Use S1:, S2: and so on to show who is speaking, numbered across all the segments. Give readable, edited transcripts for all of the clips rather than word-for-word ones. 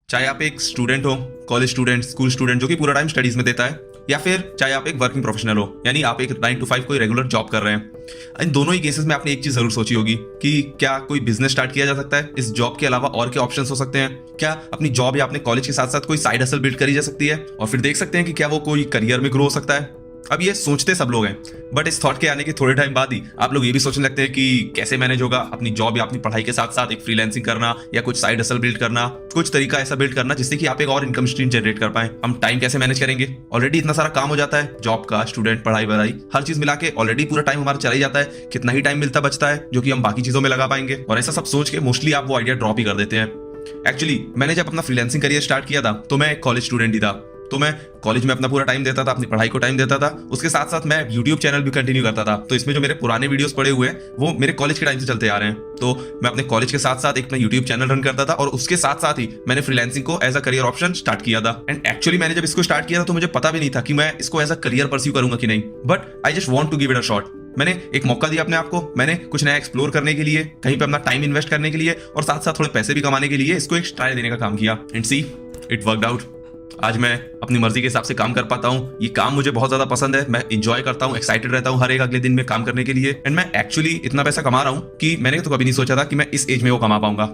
S1: चाहे आप एक स्टूडेंट हो, कॉलेज स्टूडेंट, स्कूल स्टूडेंट जो कि पूरा टाइम स्टडीज में देता है, या फिर चाहे आप एक वर्किंग प्रोफेशनल हो, यानी आप एक 9 to 5 कोई रेगुलर जॉब कर रहे हैं। इन दोनों ही केसेस में आपने एक चीज जरूर सोची होगी कि क्या कोई बिजनेस स्टार्ट किया जा सकता है, इस जॉब के अलावा और क्या ऑप्शंस हो सकते हैं, क्या अपनी जॉब या अपने कॉलेज के साथ साथ कोई साइड हसल बिल्ड करी जा सकती है, और फिर देख सकते हैं कि क्या वो कोई करियर में ग्रो हो सकता है। अब ये सोचते सब लोग हैं, बट इस थॉट के आने के थोड़े टाइम बाद ही आप लोग ये भी सोचने लगते हैं कि कैसे मैनेज होगा अपनी जॉब या अपनी पढ़ाई के साथ साथ एक फ्रीलांसिंग करना या कुछ साइड हसल बिल्ड करना, कुछ तरीका ऐसा बिल्ड करना जिससे कि आप एक और इनकम स्ट्रीम जनरेट कर पाए। हम टाइम कैसे मैनेज करेंगे, ऑलरेडी इतना सारा काम हो जाता है, जॉब का, स्टूडेंट, पढ़ाई वढ़ाई, हर चीज मिला के ऑलरेडी पूरा टाइम हमारा चला ही जाता है। कितना ही टाइम मिलता बचता है जो कि हम बाकी चीजों में लगा पाएंगे, और ऐसा सब सोच के मोस्टली आप वो आइडिया ड्रॉप ही कर देते हैं। एक्चुअली मैंने जब अपना फ्रीलांसिंग करियर स्टार्ट किया था तो मैं कॉलेज स्टूडेंट ही था, तो मैं कॉलेज में अपना पूरा टाइम देता था, अपनी पढ़ाई को टाइम देता था, उसके साथ साथ मैं यूट्यूब चैनल भी कंटिन्यू करता था। तो इसमें जो मेरे पुराने वीडियोस पड़े हुए हैं वो मेरे कॉलेज के टाइम से चलते आ रहे हैं। तो मैं अपने कॉलेज के साथ साथ एक अपना यूट्यूब चैनल रन करता था, और उसके साथ साथ ही मैंने फ्रीलांसिंग को as a career option start किया था। एंड एक्चुअली मैंने जब इसको स्टार्ट किया था तो मुझे पता भी नहीं था कि मैं इसको एज अ करियर परस्यू करूंगा कि नहीं, but I just want to give it a shot. मैंने एक मौका दिया अपने आप को, मैंने कुछ नया एक्सप्लोर करने के लिए, कहीं पे अपना टाइम इन्वेस्ट करने के लिए, और साथ साथ थोड़े पैसे भी कमाने के लिए इसको एक ट्राई देने का काम किया। And see, it worked out. आज मैं अपनी मर्जी के हिसाब से काम कर पाता हूँ। ये काम मुझे बहुत ज्यादा पसंद है, मैं इंजॉय करता हूँ, एक्साइटेड रहता हूँ हर एक अगले दिन में काम करने के लिए। एंड मैं एक्चुअली इतना पैसा कमा रहा हूँ कि मैंने तो कभी नहीं सोचा था कि मैं इस एज में वो कमा पाऊंगा।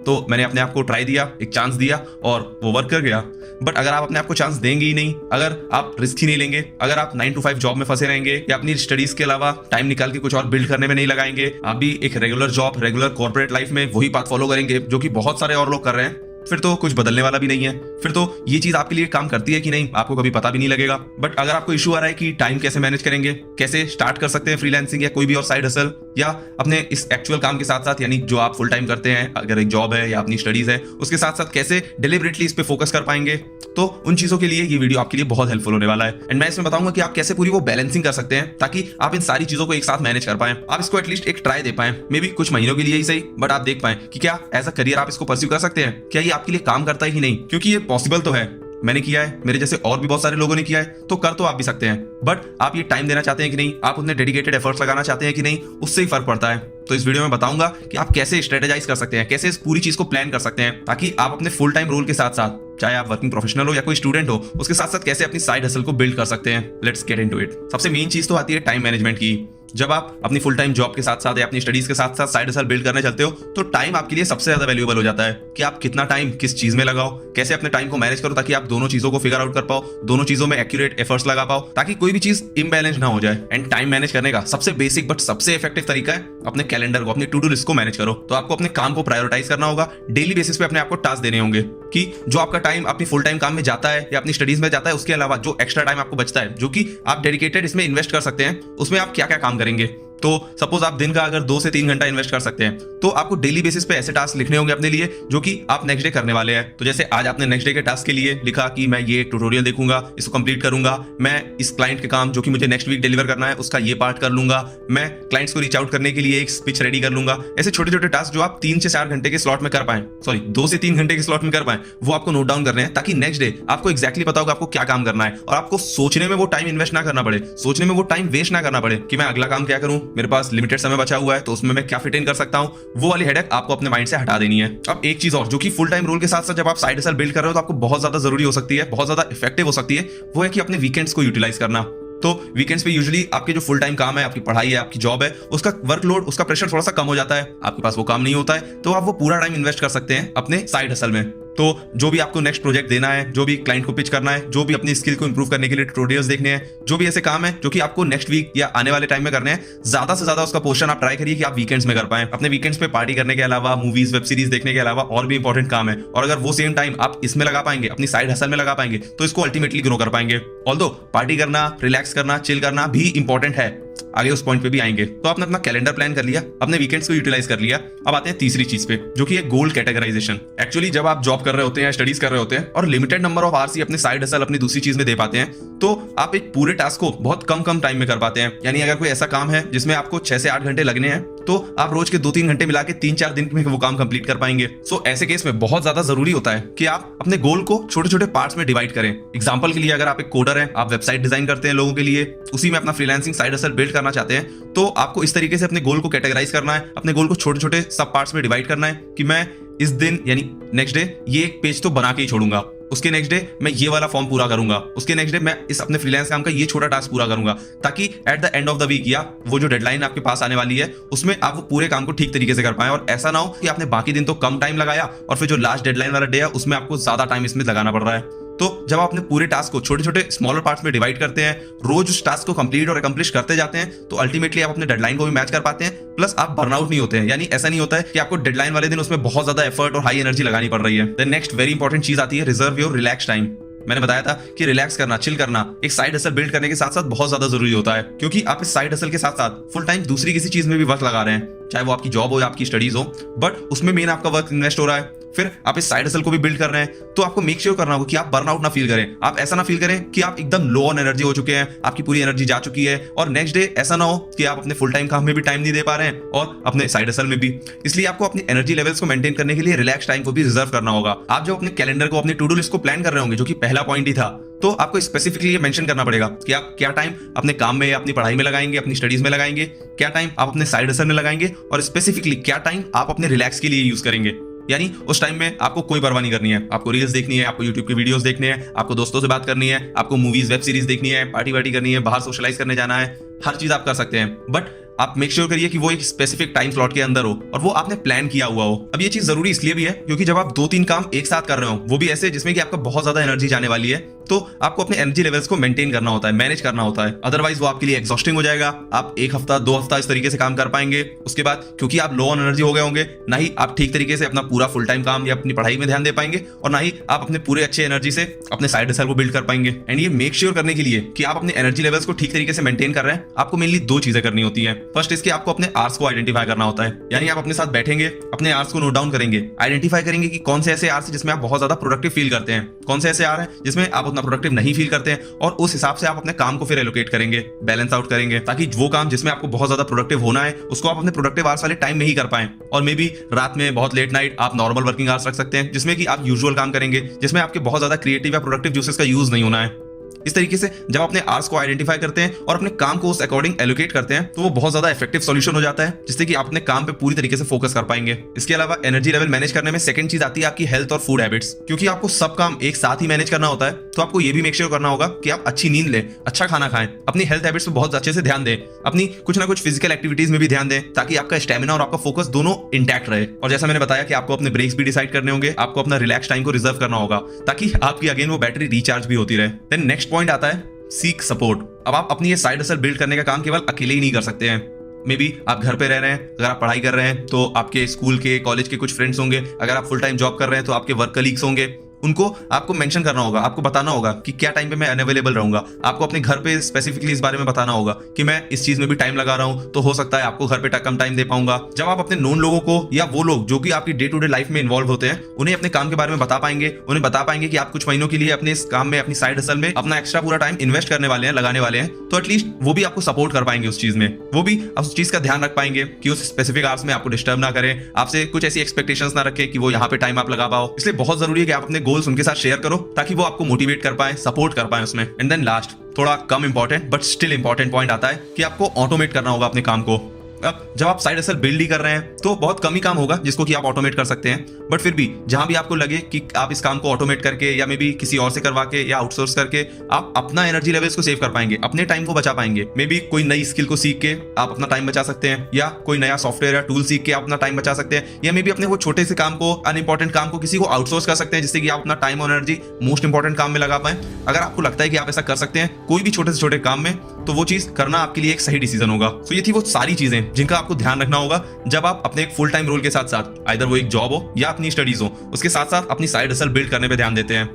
S1: तो मैंने अपने आप को ट्राई दिया, एक चांस दिया, और वो वर्क कर गया। बट अगर आप अपने आप को चांस देंगे ही नहीं, अगर आप रिस्क ही नहीं लेंगे, अगर आप 9 to 5 जॉब में फंसे रहेंगे या अपनी स्टडीज के अलावा टाइम निकाल के कुछ और बिल्ड करने में नहीं लगाएंगे, आप भी एक regular job, regular corporate life में वही पाथ फॉलो करेंगे जो कि बहुत सारे और लोग कर रहे हैं, फिर तो कुछ बदलने वाला भी नहीं है। फिर तो ये चीज आपके लिए काम करती है कि नहीं आपको कभी पता भी नहीं लगेगा। बट अगर आपको इशू आ रहा है कि टाइम कैसे मैनेज करेंगे, कैसे स्टार्ट कर सकते हैं फ्रीलांसिंग या कोई भी और साइड हसल, या अपने इस एक्चुअल काम के साथ साथ, यानी जो आप फुल टाइम करते हैं, अगर एक जॉब है या अपनी स्टडीज है, उसके साथ साथ कैसे डिलिबरेटली इस पे फोकस कर पाएंगे, तो उन चीजों के लिए ये वीडियो आपके लिए बहुत हेल्पफुल होने वाला है। एंड मैं इसमें बताऊंगा कि आप कैसे पूरी वो बैलेंसिंग कर सकते हैं ताकि आप इन सारी चीजों को एक साथ मैनेज कर पाए, आप इसको एटलीस्ट एक ट्राई दे पाए, मे बी कुछ महीनों के लिए ही सही, बट आप देख पाए कि क्या एज अ करियर आप इसको परस्यू कर सकते हैं, क्या ये आपके लिए काम करता है ही नहीं। क्योंकि ये पॉसिबल तो है, मैंने किया है, मेरे जैसे और भी बहुत सारे लोगों ने किया है, तो कर तो आप भी सकते हैं। बट आप ये टाइम देना चाहते हैं कि नहीं, आप उतने डेडिकेटेड एफर्ट्स लगाना चाहते हैं कि नहीं, उससे ही फर्क पड़ता है। तो इस वीडियो में बताऊंगा कि आप कैसे स्ट्रेटेजाइज कर सकते हैं, कैसे इस पूरी चीज को प्लान कर सकते हैं, ताकि आप अपने फुल टाइम रोल के साथ साथ, चाहे आप वर्किंग प्रोफेशनल हो या कोई स्टूडेंट हो, उसके साथ साथ कैसे अपनी साइड हसल को बिल्ड कर सकते हैं। Let's get into it. सबसे मेन चीज तो आती है टाइम मैनेजमेंट की। जब आप अपनी फुल टाइम जॉब के साथ साथ या अपनी स्टडीज के साथ साथ साइड हसल बिल्ड करने चलते हो, तो टाइम आपके लिए सबसे ज्यादा वैल्यूएबल हो जाता है कि आप कितना टाइम किस चीज में लगाओ, कैसे अपने टाइम को मैनेज करो ताकि आप दोनों चीजों को फिगर आउट कर पाओ, दोनों चीजों में एक्यूरेट एफर्ट्स लगा पाओ, ताकि कोई भी चीज इम्बैलेंस ना हो जाए। एंड टाइम मैनेज करने का सबसे बेसिक बट सबसे इफेक्टिव तरीका है अपने कैलेंडर को, अपनी टू डू लिस्ट को मैनेज करो। तो आपको अपने काम को प्रायोरिटाइज करना होगा, डेली बेसिस पे अपने आप को टास्क देने होंगे कि जो आपका टाइम अपनी फुल टाइम काम में जाता है या अपनी स्टडीज में जाता है, उसके अलावा जो एक्स्ट्रा टाइम आपको बचता है, जो कि आप डेडिकेटेड इसमें इन्वेस्ट कर सकते हैं, उसमें आप क्या क्या काम करेंगे। तो सपोज आप दिन का अगर 2 से 3 घंटा इन्वेस्ट कर सकते हैं, तो आपको डेली बेसिस पे ऐसे टास्क लिखने होंगे अपने लिए जो कि आप नेक्स्ट डे करने वाले हैं। तो जैसे आज आपने नेक्स्ट डे के टास्क के लिए लिखा कि मैं ये ट्यूटोरियल देखूंगा, इसको कंप्लीट करूंगा, मैं इस क्लाइंट के काम जो कि मुझे नेक्स्ट वीक डिलीवर करना है उसका ये पार्ट कर लूंगा, मैं क्लाइंट्स को रीच आउट करने के लिए एक स्पीच रेडी कर लूंगा। ऐसे छोटे छोटे टास्क जो आप 3 से 4 घंटे के स्लॉट में कर पाए, सॉरी 2 से 3 घंटे के स्लॉट में कर पाए, वो आपको नोट डाउन करने हैं ताकि नेक्स्ट डे आपको एक्जैक्टली पता होगा आपको क्या काम करना है, और आपको सोचने में वो टाइम इन्वेस्ट ना करना पड़े, सोचने में वो टाइम वेस्ट ना करना पड़े कि मैं अगला काम क्या करूं, मेरे पास लिमिटेड समय बचा हुआ है तो उसमें मैं क्या फिट इन कर सकता हूं। वो वाली हेडेक आपको अपने माइंड से हटा देनी है। अब एक चीज और जो कि फुल टाइम रोल के साथ साथ जब आप साइड हसल बिल्ड कर रहे हो तो आपको बहुत ज्यादा जरूरी हो सकती है, बहुत ज्यादा इफेक्टिव हो सकती है, वो है कि अपने वीकेंड्स को यूटिलाइज करना। तो वीकेंड्स पे यूजुअली आपके जो फुल टाइम काम है, आपकी पढ़ाई है, आपकी जॉब है, उसका वर्कलोड, उसका प्रेशर थोड़ा सा कम हो जाता है, आपके पास वो काम नहीं होता है, तो आप वो पूरा टाइम इन्वेस्ट कर सकते हैं अपने साइड हसल में। तो जो भी आपको नेक्स्ट प्रोजेक्ट देना है, जो भी क्लाइंट को पिच करना है, जो भी अपनी स्किल को इंप्रूव करने के लिए ट्यूटोरियल्स देखने हैं, जो भी ऐसे काम है जो कि आपको नेक्स्ट वीक या आने वाले टाइम में करने हैं, ज्यादा से ज्यादा उसका पोर्शन आप ट्राई करिए कि आप वीकेंड्स में कर पाएं। अपने वीकेंड्स पे पार्टी करने के अलावा, मूवीज, वेब सीरीज देखने के अलावा और भी इंपॉर्टेंट काम है, और अगर वो सेम टाइम आप इसमें लगा पाएंगे, अपनी साइड हसल में लगा पाएंगे, तो इसको अल्टीमेटली ग्रो कर पाएंगे। ऑल्दो पार्टी करना, रिलैक्स करना, चिल करना भी इंपॉर्टेंट है, आगे उस पॉइंट पे भी आएंगे। तो आपने अपना कैलेंडर प्लान कर लिया, अपने वीकेंड्स को यूटिलाइज कर लिया। अब आते हैं तीसरी चीज पे जो कि है गोल कैटेगराइजेशन। एक्चुअली जब आप जॉब कर रहे होते हैं या स्टडीज कर रहे होते हैं और लिमिटेड नंबर ऑफ आवर्स ही अपने साइड हसल अपनी दूसरी चीज में दे पाते हैं, तो आप एक पूरे टास्क को बहुत कम टाइम में कर पाते हैं। यानी अगर कोई ऐसा काम है जिसमें आपको 6 से 8 घंटे लगने हैं, तो आप रोज के 2-3 घंटे मिला के 3-4 दिन में वो काम कंप्लीट कर पाएंगे। सो ऐसे केस में बहुत ज्यादा जरूरी होता है कि आप अपने गोल को छोटे छोटे पार्ट्स में डिवाइड करें। एग्जांपल के लिए अगर आप एक कोडर हैं, आप वेबसाइट डिजाइन करते हैं लोगों के लिए, उसी में अपना फ्रीलांसिंग साइड हसल बिल्ड करना चाहते हैं, तो आपको इस तरीके से अपने गोल को कैटेगराइज करना है, अपने गोल को छोटे छोटे सब पार्ट्स में डिवाइड करना है कि मैं इस दिन यानी नेक्स्ट डे ये एक पेज तो बना के ही छोड़ूंगा, उसके नेक्स्ट डे मैं ये वाला फॉर्म पूरा करूंगा, उसके नेक्स्ट डे मैं इस अपने फ्रीलांस काम का ये छोटा टास्क पूरा करूंगा, ताकि at the end of the week या वो जो डेडलाइन आपके पास आने वाली है उसमें आप वो पूरे काम को ठीक तरीके से कर पाए। और ऐसा ना हो कि आपने बाकी दिन तो कम टाइम लगाया और फिर जो लास्ट डेडलाइन वाला डे है उसमें आपको ज्यादा टाइम इसमें लगाना पड़ रहा है। तो जब आप अपने पूरे टास्क को छोटे छोटे स्मॉलर पार्ट्स में डिवाइड करते हैं, रोज उस टास्क को कंप्लीट और अकम्प्लिश करते जाते हैं, तो अल्टीमेटली आप अपने डेडलाइन को भी मैच कर पाते हैं, प्लस आप बर्नआउट नहीं होते हैं। यानी ऐसा नहीं होता है कि आपको डेडलाइन वाले दिन उसमें बहुत ज्यादा एफर्ट और हाई एनर्जी लगानी पड़ रही है। देन नेक्स्ट वेरी इंपॉर्टेंट चीज आती है रिजर्व योर रिलैक्स टाइम। मैंने बताया था कि रिलैक्स करना, चिल करना एक साइड हसल बिल्ड करने के साथ साथ बहुत ज्यादा जरूरी होता है, क्योंकि आप इस साइड हसल के साथ साथ फुल टाइम दूसरी किसी चीज में भी वक्त लगा रहे हैं, चाहे वो आपकी जॉब हो या आपकी स्टडीज हो, बट उसमें मेन आपका वर्क इन्वेस्ट हो रहा है। फिर आप इस साइड हसल को भी बिल्ड कर रहे हैं, तो आपको मेक श्योर करना होगा कि आप बर्नआउट ना फील करें। आप ऐसा ना फील करें कि आप एकदम लो ऑन एनर्जी हो चुके हैं, आपकी पूरी एनर्जी जा चुकी है, और नेक्स्ट डे ऐसा ना हो कि आप अपने फुल टाइम काम में भी टाइम नहीं दे पा रहे हैं और अपने साइड हसल में भी। इसलिए आपको अपनी एनर्जी लेवल्स को मेंटेन करने के लिए रिलैक्स टाइम को भी रिजर्व करना होगा। आप जब अपने कैलेंडर को, अपनी टू डू लिस्ट को प्लान कर रहे होंगे, जो कि पहला पॉइंट ही था, तो आपको स्पेसिफिकली ये मेंशन करना पड़ेगा कि आप क्या टाइम अपने काम में या अपनी पढ़ाई में लगाएंगे, अपनी स्टडीज में लगाएंगे, क्या टाइम आप अपने साइड हसल में लगाएंगे, और स्पेसिफिकली क्या टाइम आप अपने रिलैक्स के लिए यूज करेंगे। यानी उस टाइम में आपको कोई परवाह नहीं करनी है, आपको रील्स देखनी है, आपको यूट्यूब की वीडियोस देखने हैं, आपको दोस्तों से बात करनी है, आपको मूवीज वेब सीरीज देखनी है, पार्टी वार्टी करनी है, बाहर सोशलाइज करने जाना है, हर चीज आप कर सकते हैं, बट आप मेक श्योर करिए कि वो एक स्पेसिफिक टाइम स्लॉट के अंदर हो और वो आपने प्लान किया हुआ हो। अब ये चीज जरूरी इसलिए भी है क्योंकि जब आप 2-3 काम एक साथ कर रहे हो, वो भी ऐसे जिसमें कि आपका बहुत ज्यादा एनर्जी जाने वाली है, तो आपको अपने एनर्जी लेवल्स को मेंटेन करना होता है, मैनेज करना होता है, अदरवाइज वो आपके लिए एग्जॉस्टिंग हो जाएगा। आप 1 हफ्ता 2 हफ्ता इस तरीके से काम कर पाएंगे, उसके बाद क्योंकि आप लो ऑन एनर्जी हो गए होंगे, ना ही आप ठीक तरीके से अपना पूरा फुल टाइम काम या अपनी पढ़ाई में ध्यान दे पाएंगे, और ना ही आप अपने पूरे अच्छे एनर्जी से अपने साइड हसल को बिल्ड कर पाएंगे। एंड ये मेक श्योर करने के लिए कि आप अपने एनर्जी लेवल्स को ठीक तरीके से मेंटेन कर रहे हैं, आपको मेनली 2 चीजें करनी होती है। फर्स्ट इसके आपको अपने आवर्स को आइडेंटिफाई करना होता है, यानी आप अपने साथ बैठेंगे, अपने आवर्स को नोट डाउन करेंगे, आइडेंटिफाई करेंगे कि कौन से ऐसे आवर्स हैं जिसमें आप बहुत ज्यादा प्रोडक्टिव फील करते हैं, कौन से ऐसे आवर्स हैं जिसमें आप उतना प्रोडक्टिव नहीं फील करते हैं, और उस हिसाब से आप अपने काम को फिर एलोकेट करेंगे, बैलेंस आउट करेंगे, ताकि वो काम जिसमें आपको बहुत ज्यादा प्रोडक्टिव होना है उसको आप अपने प्रोडक्टिव आवर्स वाले टाइम में ही कर पाएं। और मे बी रात में बहुत लेट नाइट आप नॉर्मल वर्किंग आवर्स रख सकते हैं, जिसमें कि आप यूजुअल काम करेंगे, जिसमें आपके बहुत ज्यादा क्रिएटिव या प्रोडक्टिव जूसेस का यूज नहीं होना है। इस तरीके से जब अपने आवर्स को आइडेंटिफाई करते हैं और अपने काम को उस अकॉर्डिंग एलोकेट करते हैं, तो वो बहुत ज्यादा इफेक्टिव सॉल्यूशन हो जाता है, जिससे कि आप अपने काम पे पूरी तरीके से फोकस कर पाएंगे। इसके अलावा एनर्जी लेवल मैनेज करने में सेकंड चीज आती है आपकी हेल्थ और फूड हैबिट्स। क्योंकि आपको सब काम एक साथ ही मैनेज करना होता है, तो आपको ये भी मेक श्योर करना होगा कि आप अच्छी नींद लें, अच्छा खाना खाएं, अपनी हेल्थ हैबिट्स पे बहुत अच्छे से ध्यान दें, अपनी कुछ ना कुछ फिजिकल एक्टिविटीज में भी ध्यान दें, ताकि आपका स्टेमिना और आपका फोकस दोनों इंटैक्ट रहे। और जैसा मैंने बताया कि आपको अपने ब्रेक्स भी डिसाइड करने होंगे, आपको अपना रिलैक्स टाइम को रिजर्व करना होगा, ताकि आपकी अगेन वो बैटरी रिचार्ज भी होती रहे। देन नेक्स्ट पॉइंट आता है सीक सपोर्ट। अब आप अपनी ये साइड हसल बिल्ड करने का काम केवल अकेले ही नहीं कर सकते हैं। मे बी आप घर पे रह रहे हैं, अगर आप पढ़ाई कर रहे हैं तो आपके स्कूल के, कॉलेज के कुछ फ्रेंड्स होंगे, अगर आप फुल टाइम जॉब कर रहे हैं तो आपके वर्क कलीग्स होंगे, उनको आपको मेंशन करना होगा, आपको बताना होगा कि क्या टाइम पे मैं अनअवेलेबल रहूंगा। आपको अपने घर पे स्पेसिफिकली इस बारे में बताना होगा कि मैं इस चीज में भी टाइम लगा रहा हूं, तो हो सकता है आपको घर पे कम टाइम दे पाऊंगा। जब आप अपने नोन लोगों को या वो लोग जो कि आपकी डे टू डे लाइफ में इन्वॉल्व होते हैं, उन्हें अपने काम के बारे में बता पाएंगे, उन्हें बता पाएंगे कि आप कुछ महीनों के लिए अपने इस काम में, अपनी साइड हसल में अपना एक्स्ट्रा पूरा टाइम इन्वेस्ट करने वाले हैं, लगाने वाले हैं, तो एटलीस्ट वो भी आपको सपोर्ट कर पाएंगे उस चीज में, वो भी उस चीज का ध्यान रख पाएंगे कि उस स्पेसिफिक आवर्स में आपको डिस्टर्ब ना करें, आपसे कुछ ऐसी एक्सपेक्टेशंस ना रखें कि वो यहाँ पे टाइम आप लगा पाओ। इसलिए बहुत जरूरी है कि आप अपने गोल्स उनके साथ शेयर करो, ताकि वो आपको मोटिवेट कर पाए, सपोर्ट कर पाए उसमें। एंड देन लास्ट, थोड़ा कम important but still important point आता है कि आपको ऑटोमेट करना होगा अपने काम को। अब जब आप साइड हसल बिल्ड ही कर रहे हैं तो बहुत कम ही काम होगा जिसको कि आप ऑटोमेट कर सकते हैं, बट फिर भी जहां भी आपको लगे कि आप इस काम को ऑटोमेट करके या मे बी किसी और से करवा के या आउटसोर्स करके आप अपना एनर्जी लेवल्स को सेव कर पाएंगे, अपने टाइम को बचा पाएंगे। मे बी कोई नई स्किल को सीख के आप अपना टाइम बचा सकते हैं, या कोई नया सॉफ्टवेयर या टूल सीख के आप अपना टाइम बचा सकते हैं, या मे बी अपने वो छोटे से काम को, अनइंपॉर्टेंट काम को किसी को आउटसोर्स कर सकते हैं, जिससे कि आप अपना टाइम और एनर्जी मोस्ट इंपॉर्टेंट काम में लगा पाए। अगर आपको लगता है कि आप ऐसा कर सकते हैं कोई भी छोटे से छोटे काम में, तो वो चीज करना आपके लिए एक सही डिसीजन होगा। तो ये थी वो सारी चीजें जिनका आपको ध्यान रखना होगा जब आप अपने एक फुल टाइम रोल के साथ साथ, आइदर वो एक जॉब हो या अपनी स्टडीज हो, उसके साथ साथ अपनी साइड हसल बिल्ड करने पे ध्यान देते हैं।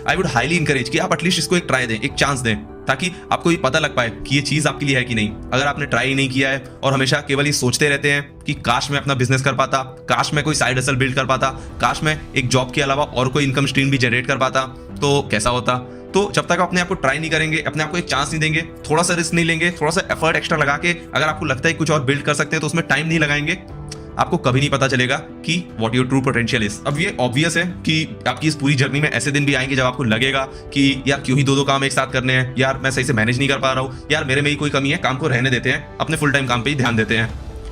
S1: आई वुड हाईली इंकरेज कि आप एटलीस्ट इसको एक ट्राई दें, एक चांस दें, ताकि आपको ये पता लग पाए कि ये चीज आपके लिए है कि नहीं। अगर आपने ट्राई ही नहीं किया है और हमेशा केवल ये सोचते रहते हैं कि काश मैं अपना बिजनेस कर पाता, काश मैं कोई साइड हसल बिल्ड कर पाता, काश मैं एक जॉब के अलावा और कोई इनकम स्ट्रीम भी जनरेट कर पाता, तो कैसा होता। तो जब तक अपने आप को ट्राई नहीं करेंगे, अपने आप को एक चांस नहीं देंगे, थोड़ा सा रिस्क नहीं लेंगे, थोड़ा सा एफर्ट एक्स्ट्रा लगा के अगर आपको लगता है कुछ और बिल्ड कर सकते हैं तो उसमें टाइम नहीं लगाएंगे, आपको कभी नहीं पता चलेगा कि what your true potential is. अब ये ऑब्वियस है कि आपकी इस पूरी जर्नी में ऐसे दिन भी आएंगे जब आपको लगेगा कि यार क्यों ही 2-2 काम एक साथ करने हैं, यार मैं सही से मैनेज नहीं कर पा रहा हूँ, यार मेरे में ही कोई कमी है, काम को रहने देते हैं, अपने फुल टाइम काम पे ही ध्यान देते हैं।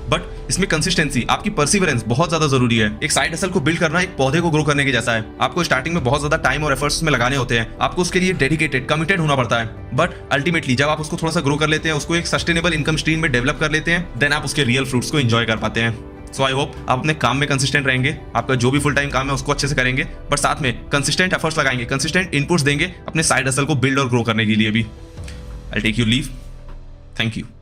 S1: बट इसमें कंसिस्टेंसी, आपकी परसिवरेंस बहुत ज्यादा जरूरी है। एक साइड हसल को बिल्ड करना एक पौधे को ग्रो करने के जैसा है। आपको स्टार्टिंग में बहुत ज्यादा टाइम और एफर्ट्स में लगाने होते हैं, आपको उसके लिए डेडिकेटेड, कमिटेड होना पड़ता है। बट अल्टीमेटली जब आप उसको थोड़ा सा ग्रो कर लेते हैं, उसको एक सस्टेनेबल इनकम स्ट्रीम में डेवलप कर लेते हैं, देन आप उसके रियल फ्रूट्स को एंजॉय कर पाते हैं। सो आई होप आप अपने काम में कंसिस्टेंट रहेंगे, आपका जो भी फुल टाइम काम है उसको अच्छे से करेंगे, बट साथ में कंसिस्टेंट एफर्ट्स लगाएंगे, कंसिस्टेंट इनपुट्स देंगे अपने साइड हसल को बिल्ड और ग्रो करने के लिए भी। I take you leave. Thank you.